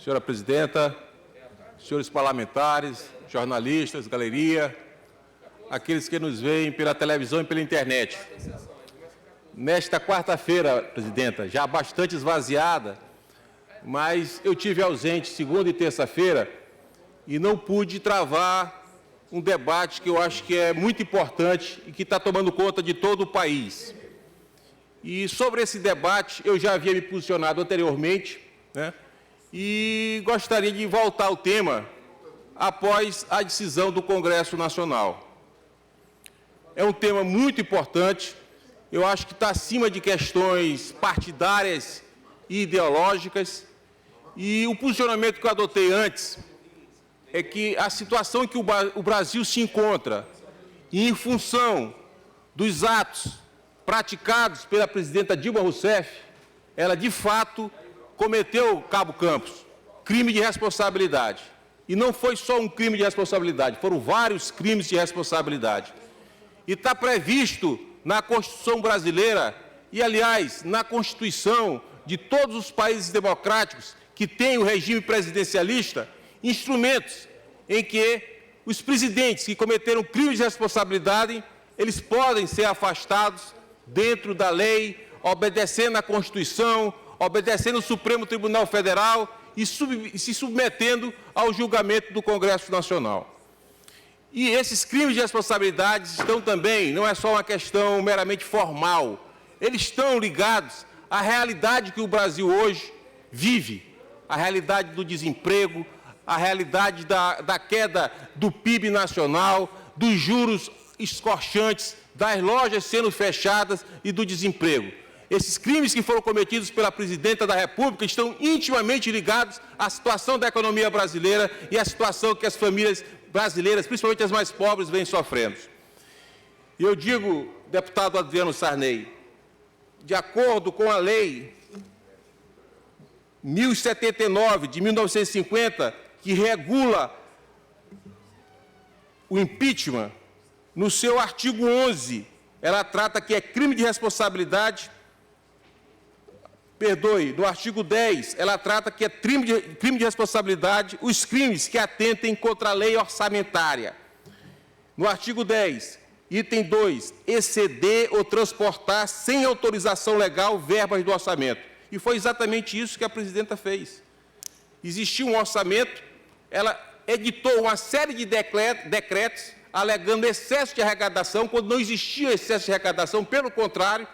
Senhora presidenta, senhores parlamentares, jornalistas, galeria, aqueles que nos veem pela televisão e pela internet. Nesta quarta-feira, presidenta, já bastante esvaziada, mas eu tive ausente segunda e terça-feira e não pude travar um debate que eu acho que é muito importante e que está tomando conta de todo o país. E sobre esse debate, eu já havia me posicionado anteriormente, né? E gostaria de voltar ao tema após a decisão do Congresso Nacional. É um tema muito importante, eu acho que está acima de questões partidárias e ideológicas, e o posicionamento que eu adotei antes é que a situação em que o Brasil se encontra, e em função dos atos praticados pela presidenta Dilma Rousseff, ela, de fato, cometeu, Cabo Campos, crime de responsabilidade. E não foi só um crime de responsabilidade, foram vários crimes de responsabilidade. E está previsto na Constituição brasileira e, aliás, na Constituição de todos os países democráticos que têm o regime presidencialista, instrumentos em que os presidentes que cometeram crimes de responsabilidade, eles podem ser afastados dentro da lei, obedecendo à Constituição, obedecendo ao Supremo Tribunal Federal e se submetendo ao julgamento do Congresso Nacional. E esses crimes de responsabilidade estão também, não é só uma questão meramente formal, eles estão ligados à realidade que o Brasil hoje vive, a realidade do desemprego, a realidade da queda do PIB nacional, dos juros escorchantes, das lojas sendo fechadas e do desemprego. Esses crimes que foram cometidos pela presidenta da República estão intimamente ligados à situação da economia brasileira e à situação que as famílias brasileiras, principalmente as mais pobres, vêm sofrendo. E eu digo, deputado Adriano Sarney, de acordo com a lei 1079 de 1950, que regula o impeachment, no seu artigo 11, ela trata que é crime de responsabilidade. No artigo 10, ela trata que é crime de responsabilidade os crimes que atentem contra a lei orçamentária. No artigo 10, item 2, exceder ou transportar sem autorização legal verbas do orçamento. E foi exatamente isso que a presidenta fez. Existia um orçamento, ela editou uma série de decretos alegando excesso de arrecadação, quando não existia excesso de arrecadação, pelo contrário,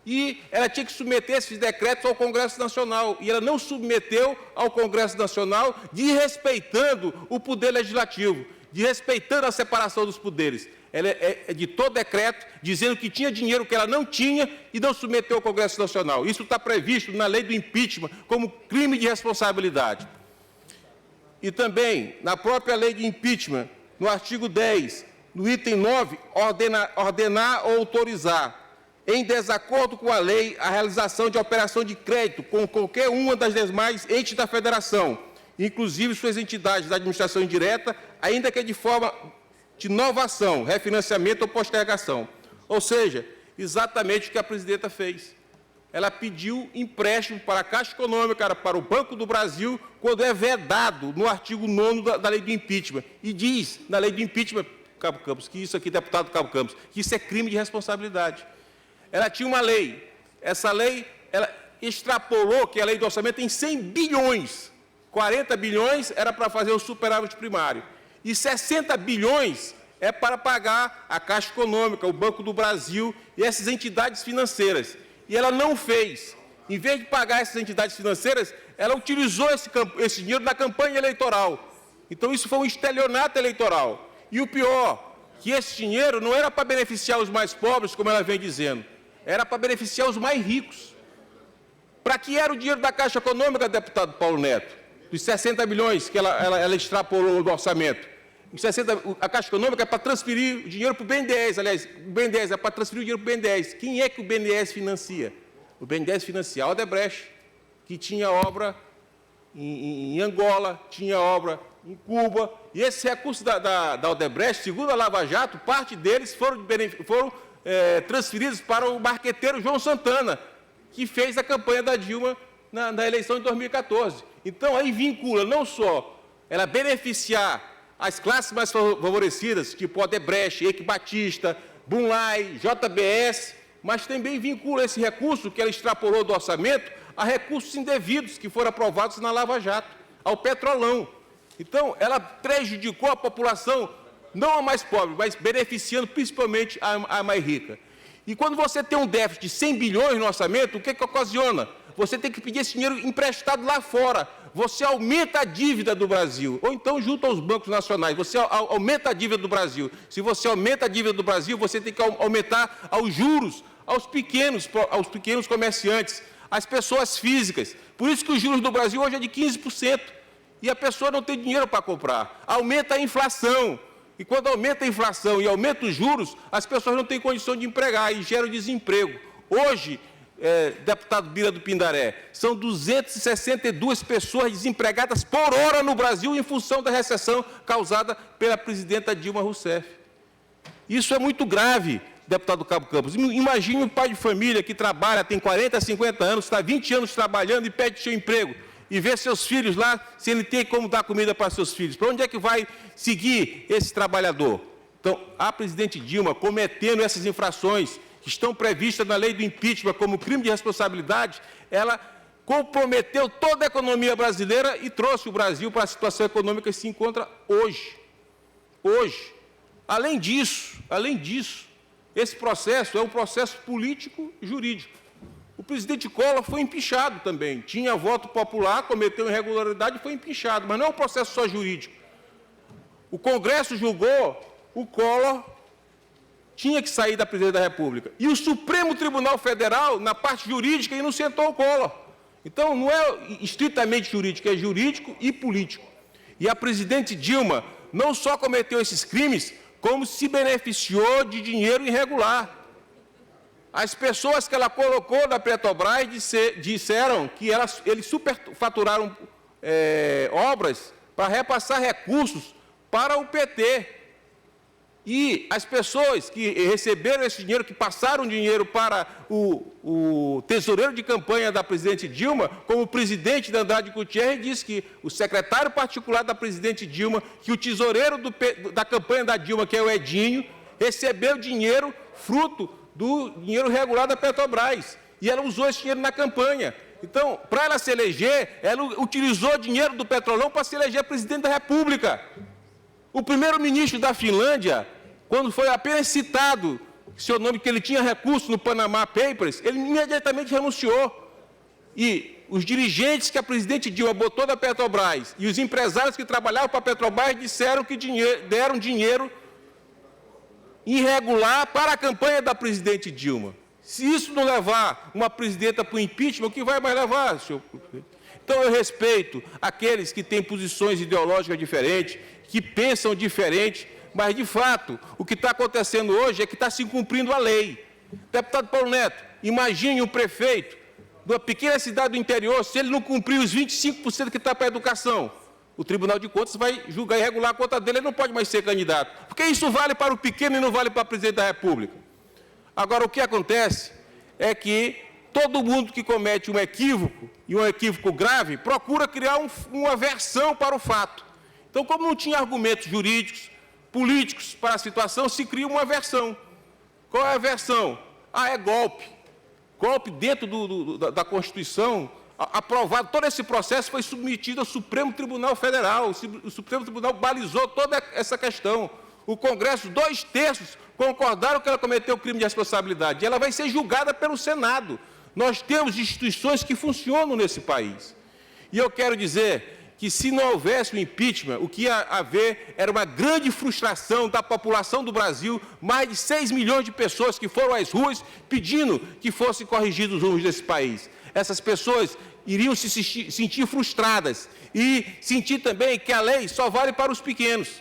e ela tinha que submeter esses decretos ao Congresso Nacional, e ela não submeteu ao Congresso Nacional, desrespeitando o poder legislativo, desrespeitando a separação dos poderes. Ela editou decreto dizendo que tinha dinheiro que ela não tinha e não submeteu ao Congresso Nacional. Isso está previsto na lei do impeachment como crime de responsabilidade. E também, na própria lei de impeachment, no artigo 10, no item 9, ordenar ou autorizar, em desacordo com a lei, a realização de operação de crédito com qualquer uma das demais entes da federação, inclusive suas entidades da administração indireta, ainda que de forma de novação, refinanciamento ou postergação. Ou seja, exatamente o que a presidenta fez. Ela pediu empréstimo para a Caixa Econômica, para o Banco do Brasil, quando é vedado no artigo 9º da lei do impeachment. E diz, na lei do impeachment, Cabo Campos, que isso aqui, deputado Cabo Campos, que isso é crime de responsabilidade. Ela tinha uma lei, essa lei, ela extrapolou que a lei do orçamento tem 100 bilhões, 40 bilhões era para fazer o superávit primário, e 60 bilhões é para pagar a Caixa Econômica, o Banco do Brasil e essas entidades financeiras. E ela não fez. Em vez de pagar essas entidades financeiras, ela utilizou esse dinheiro na campanha eleitoral. Então, isso foi um estelionato eleitoral. E o pior, que esse dinheiro não era para beneficiar os mais pobres, como ela vem dizendo, era para beneficiar os mais ricos. Para que era o dinheiro da Caixa Econômica, deputado Paulo Neto? Dos 60 bilhões que ela extrapolou do orçamento. A Caixa Econômica é para transferir o dinheiro para o BNDES, aliás, o BNDES é para transferir o dinheiro para o BNDES. Quem é que o BNDES financia? O BNDES financia a Odebrecht, que tinha obra em Angola, tinha obra em Cuba, e esses recursos da Odebrecht, segundo a Lava Jato, parte deles foram transferidos para o marqueteiro João Santana, que fez a campanha da Dilma na eleição de 2014. Então, aí vincula não só ela beneficiar as classes mais favorecidas, tipo Odebrecht, Eike Batista, Bunlai, JBS, mas também vincula esse recurso que ela extrapolou do orçamento a recursos indevidos que foram aprovados na Lava Jato, ao Petrolão. Então, ela prejudicou a população, não a mais pobre, mas beneficiando principalmente a mais rica. E quando você tem um déficit de 100 bilhões no orçamento, o que ocasiona? Você tem que pedir esse dinheiro emprestado lá fora. Você aumenta a dívida do Brasil, ou então junto aos bancos nacionais, você aumenta a dívida do Brasil. Se você aumenta a dívida do Brasil, você tem que aumentar os juros aos pequenos comerciantes, às pessoas físicas. Por isso que os juros do Brasil hoje é de 15%, e a pessoa não tem dinheiro para comprar. Aumenta a inflação, e quando aumenta a inflação e aumenta os juros, as pessoas não têm condição de empregar e gera desemprego. Hoje, deputado Bira do Pindaré, são 262 pessoas desempregadas por hora no Brasil em função da recessão causada pela presidenta Dilma Rousseff. Isso é muito grave, deputado Cabo Campos. Imagine um pai de família que trabalha, tem 40, 50 anos, está 20 anos trabalhando e perde seu emprego, e vê seus filhos lá, se ele tem como dar comida para seus filhos. Para onde é que vai seguir esse trabalhador? Então, a presidente Dilma, cometendo essas infrações que estão previstas na lei do impeachment como crime de responsabilidade, ela comprometeu toda a economia brasileira e trouxe o Brasil para a situação econômica que se encontra hoje. Hoje. Além disso, esse processo é um processo político-jurídico. O presidente Collor foi empichado também. Tinha voto popular, cometeu irregularidade e foi empichado. Mas não é um processo só jurídico. O Congresso julgou o Collor tinha que sair da presidência da República. E o Supremo Tribunal Federal, na parte jurídica, inocentou o Collor. Então, não é estritamente jurídico, é jurídico e político. E a presidente Dilma não só cometeu esses crimes, como se beneficiou de dinheiro irregular. As pessoas que ela colocou na Petrobras disseram que eles superfaturaram obras para repassar recursos para o PT. E as pessoas que receberam esse dinheiro, que passaram dinheiro para o tesoureiro de campanha da presidente Dilma, como o presidente da Andrade Gutierrez, disse que o secretário particular da presidente Dilma, que o tesoureiro da campanha da Dilma, que é o Edinho, recebeu dinheiro fruto do dinheiro regular da Petrobras. E ela usou esse dinheiro na campanha. Então, para ela se eleger, ela utilizou dinheiro do Petrolão para se eleger presidente da República. O primeiro-ministro da Finlândia, quando foi apenas citado seu nome, que ele tinha recurso no Panama Papers, ele imediatamente renunciou. E os dirigentes que a presidente Dilma botou da Petrobras e os empresários que trabalhavam para a Petrobras disseram que deram dinheiro irregular para a campanha da presidente Dilma. Se isso não levar uma presidenta para o impeachment, o que vai mais levar, senhor presidente? Então, eu respeito aqueles que têm posições ideológicas diferentes, que pensam diferente, mas, de fato, o que está acontecendo hoje é que está se cumprindo a lei. Deputado Paulo Neto, imagine um prefeito de uma pequena cidade do interior, se ele não cumprir os 25% que está para a educação, o Tribunal de Contas vai julgar irregular a conta dele, ele não pode mais ser candidato. Porque isso vale para o pequeno e não vale para o presidente da República. Agora, o que acontece é que todo mundo que comete um equívoco, e um equívoco grave, procura criar uma versão para o fato. Então, como não tinha argumentos jurídicos, políticos para a situação, se cria uma versão. Qual é a versão? É golpe. Golpe dentro da Constituição, aprovado. Todo esse processo foi submetido ao Supremo Tribunal Federal. O Supremo Tribunal balizou toda essa questão. O Congresso, 2/3, concordaram que ela cometeu crime de responsabilidade. E ela vai ser julgada pelo Senado. Nós temos instituições que funcionam nesse país. E eu quero dizer que, se não houvesse o impeachment, o que ia haver era uma grande frustração da população do Brasil, mais de 6 milhões de pessoas que foram às ruas pedindo que fossem corrigidos os rumos desse país. Essas pessoas iriam se sentir frustradas e sentir também que a lei só vale para os pequenos,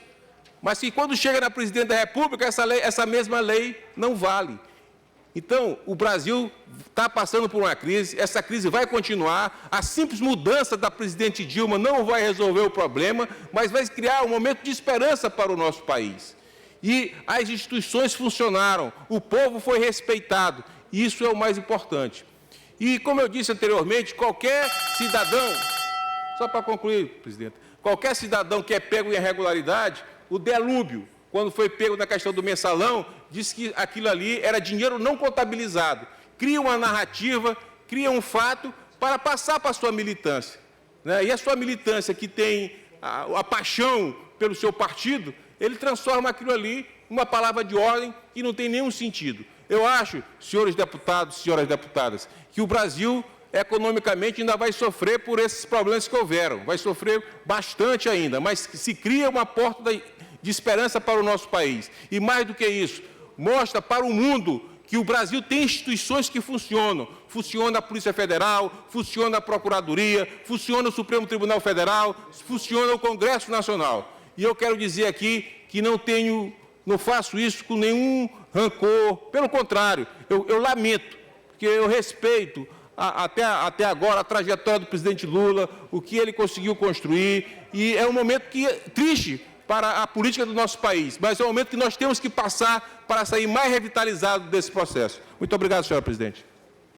mas que, quando chega na presidente da República, essa mesma lei não vale. Então, o Brasil está passando por uma crise, essa crise vai continuar, a simples mudança da presidente Dilma não vai resolver o problema, mas vai criar um momento de esperança para o nosso país. E as instituições funcionaram, o povo foi respeitado, e isso é o mais importante. E, como eu disse anteriormente, qualquer cidadão... Só para concluir, presidente, qualquer cidadão que é pego em irregularidade, o Delúbio, quando foi pego na questão do mensalão, disse que aquilo ali era dinheiro não contabilizado. Cria uma narrativa, cria um fato para passar para a sua militância, né? E a sua militância, que tem a paixão pelo seu partido, ele transforma aquilo ali em uma palavra de ordem que não tem nenhum sentido. Eu acho, senhores deputados, senhoras deputadas, que o Brasil, economicamente, ainda vai sofrer por esses problemas que houveram, vai sofrer bastante ainda, mas se cria uma porta de esperança para o nosso país. E mais do que isso, mostra para o mundo que o Brasil tem instituições que funcionam. Funciona a Polícia Federal, funciona a Procuradoria, funciona o Supremo Tribunal Federal, funciona o Congresso Nacional. E eu quero dizer aqui que não faço isso com nenhum rancor, pelo contrário, eu lamento, porque eu respeito até agora a trajetória do presidente Lula, o que ele conseguiu construir, e é um momento triste para a política do nosso país, mas é um momento que nós temos que passar para sair mais revitalizado desse processo. Muito obrigado, senhora presidente.